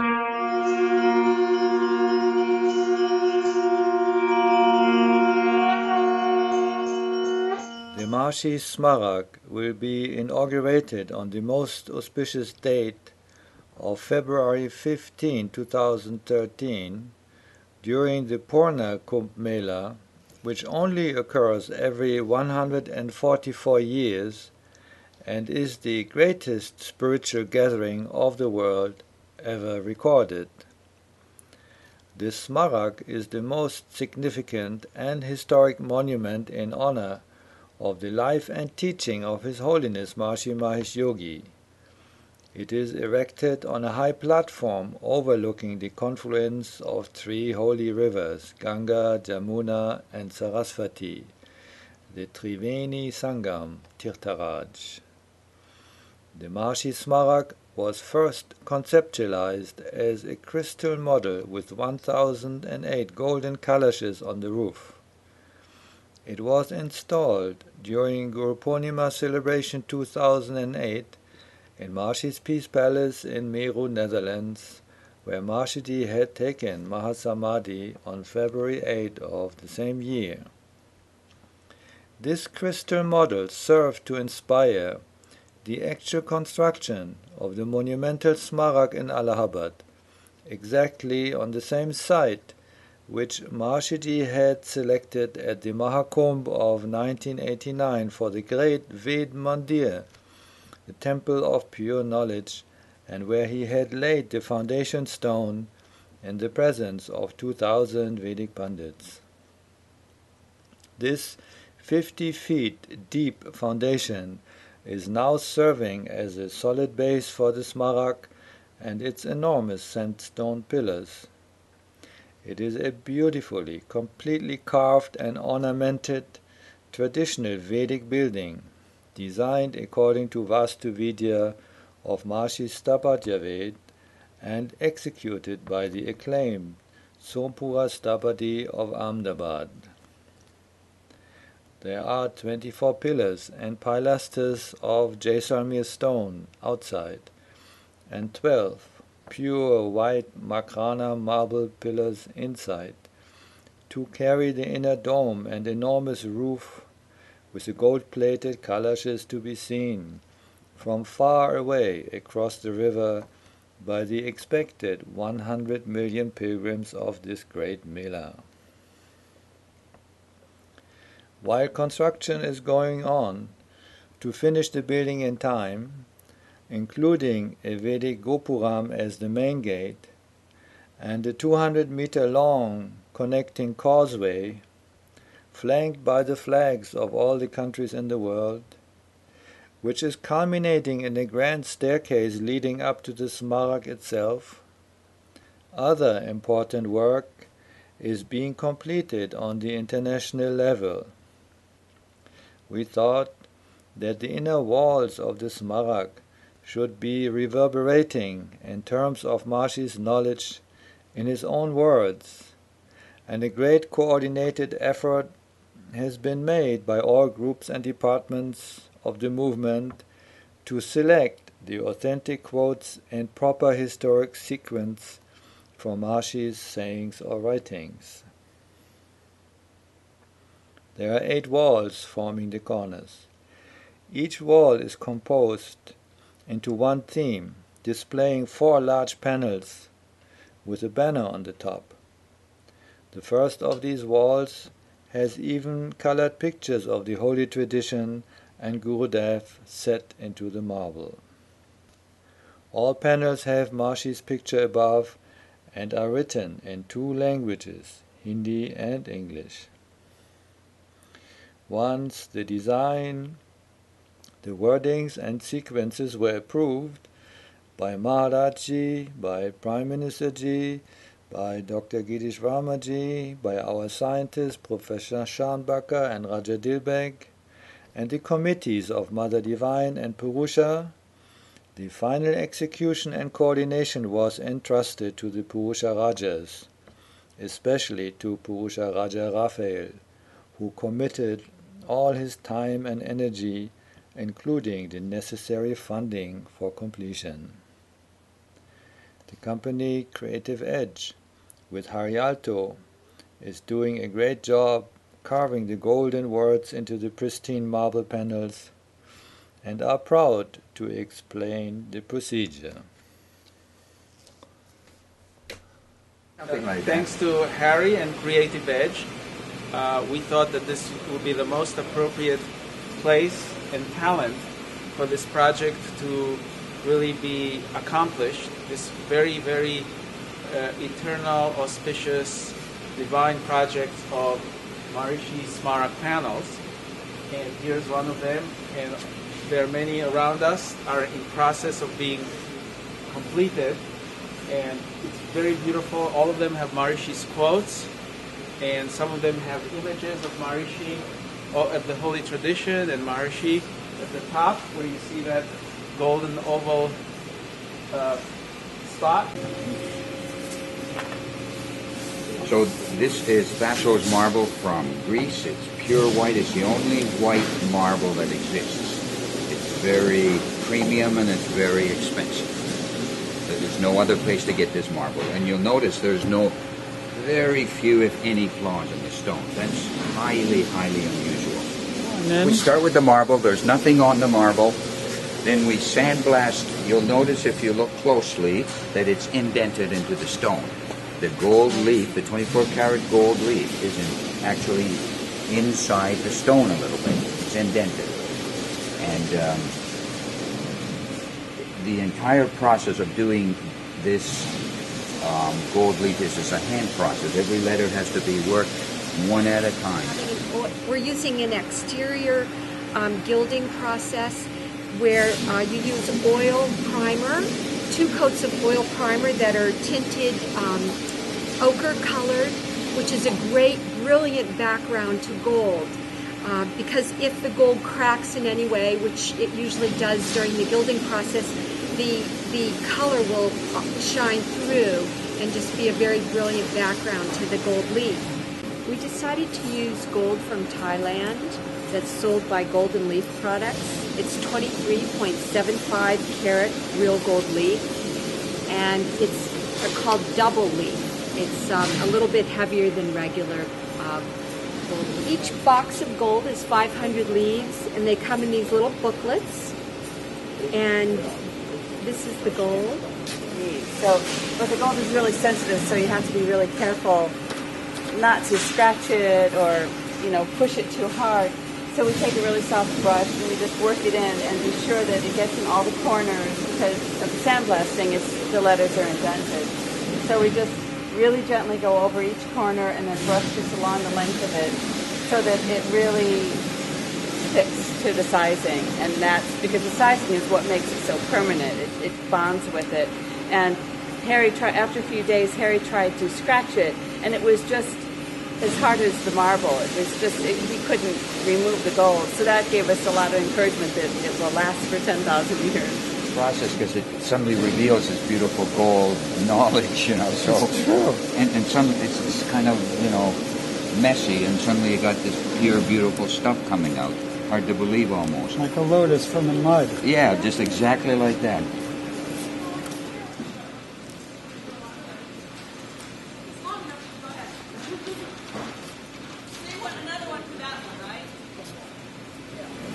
The Maharishi Smarak will be inaugurated on the most auspicious date of February 15, 2013, during the Purna Kumbh Mela, which only occurs every 144 years and is the greatest spiritual gathering of the world ever recorded. This Smarak is the most significant and historic monument in honor of the life and teaching of His Holiness Maharishi Mahesh Yogi. It is erected on a high platform overlooking the confluence of three holy rivers, Ganga, Jamuna, and Saraswati, the Triveni Sangam Tirtharaj. The Maharishi Smarak was first conceptualized as a crystal model with 1008 golden kalashes on the roof. It was installed during Guru Purnima celebration 2008 in Maharishi's Peace Palace in Meru, Netherlands, where Maharishi had taken Mahasamadhi on February 8 of the same year. This crystal model served to inspire the actual construction of the monumental Smarak in Allahabad, exactly on the same site which Maharishi had selected at the Mahakumbh of 1989 for the great Ved Mandir, the temple of pure knowledge, and where he had laid the foundation stone in the presence of 2,000 Vedic Pandits. This 50 feet deep foundation is now serving as a solid base for the Smarak and its enormous sandstone pillars. It is a beautifully, completely carved and ornamented traditional Vedic building, designed according to Vastu Vidya of Maharishi Stapatya Ved and executed by the acclaimed Sompura Stapati of Ahmedabad. There are 24 pillars and pilasters of Jaisalmer stone outside, and 12 pure white Makrana marble pillars inside, to carry the inner dome and enormous roof with the gold-plated kalashes to be seen from far away across the river by the expected 100 million pilgrims of this great Mela. While construction is going on to finish the building in time, including a Vedic Gopuram as the main gate, and a 200-meter-long connecting causeway, flanked by the flags of all the countries in the world, which is culminating in a grand staircase leading up to the Smarak itself. Other important work is being completed on the international level. We thought that the inner walls of the Smarak should be reverberating in terms of Maharishi's knowledge in his own words, and a great coordinated effort has been made by all groups and departments of the movement to select the authentic quotes in proper historic sequence from Maharishi's sayings or writings. There are 8 walls forming the corners. Each wall is composed into one theme, displaying 4 large panels with a banner on the top. The first of these walls has even colored pictures of the holy tradition and Gurudev set into the marble. All panels have Maharishi's picture above and are written in 2 languages, Hindi and English. Once the design, the wordings and sequences were approved by Maharaj Ji, by Prime Minister Ji, by Dr. Girish Verma Ji, by our scientists Professor Scharnbacher and Raja Dilbeg, and the committees of Mother Divine and Purusha, the final execution and coordination was entrusted to the Purusha Rajas, especially to Purusha Raja Raphael, who committed all his time and energy, including the necessary funding for completion. The company Creative Edge with Harialto is doing a great job carving the golden words into the pristine marble panels and are proud to explain the procedure. Thanks to Harry and Creative Edge, we thought that this would be the most appropriate place and talent for this project to really be accomplished. This very, very eternal, auspicious, divine project of Maharishi Smarak panels. And here's one of them. And there are many around us are in process of being completed. And it's very beautiful. All of them have Maharishi's quotes, and some of them have images of Maharishi of the holy tradition and Maharishi at the top, where you see that golden oval spot. So this is Thassos marble from Greece. It's pure white. It's the only white marble that exists. It's very premium and it's very expensive. There's no other place to get this marble. And you'll notice there's very few, if any, flaws in the stone. That's highly, highly unusual. We start with the marble. There's nothing on the marble. Then we sandblast. You'll notice if you look closely that it's indented into the stone. The gold leaf, the 24-karat gold leaf, is actually inside the stone a little bit. It's indented. And the entire process of doing this gold leaf is a hand process. Every letter has to be worked one at a time. We're using an exterior gilding process where you use oil primer, 2 coats of oil primer that are tinted ochre colored, which is a great, brilliant background to gold. Because if the gold cracks in any way, which it usually does during the gilding process, the color will shine through and just be a very brilliant background to the gold leaf. We decided to use gold from Thailand that's sold by Golden Leaf Products. It's 23.75 karat real gold leaf, and it's called double leaf. It's a little bit heavier than regular gold. Each box of gold is 500 leaves, and they come in these little booklets. And this is the gold. So, but the gold is really sensitive, so you have to be really careful not to scratch it or, push it too hard. So we take a really soft brush and we just work it in and be sure that it gets in all the corners, because of the sandblasting, the letters are indented. So we just really gently go over each corner and then brush just along the length of it so that it really fits to the sizing. And that's because the sizing is what makes it so permanent. It bonds with it. And after a few days, Harry tried to scratch it, and it was just as hard as the marble. It was just, he couldn't remove the gold. So that gave us a lot of encouragement that it will last for 10,000 years. Process, because it suddenly reveals this beautiful gold knowledge, So it's true. And some it's kind of messy, and suddenly you got this pure, beautiful stuff coming out. Hard to believe almost. Like a lotus from the mud. Yeah, just exactly like that.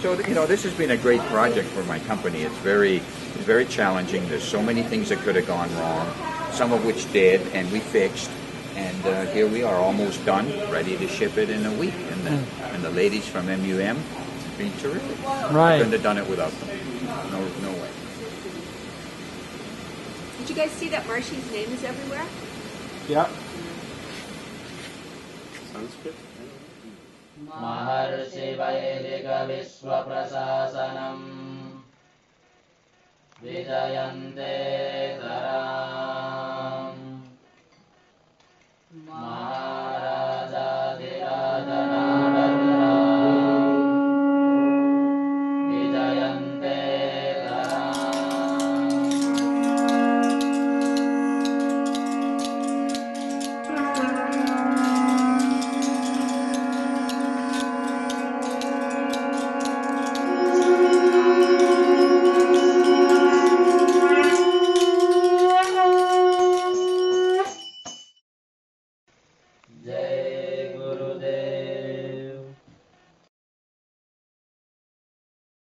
So this has been a great project for my company. It's very challenging. There's so many things that could have gone wrong, some of which did, and we fixed. And here we are, almost done, ready to ship it in a week. And the ladies from MUM have been terrific. Right. I couldn't have done it without them. No way. Did you guys see that Maharishi's name is everywhere? Yeah. Sanskrit. Maharishi Vaidika Vishwa Prasasanam Vijayante Taram Maharaja Dhiradhanadaram Vijayante Taram Jai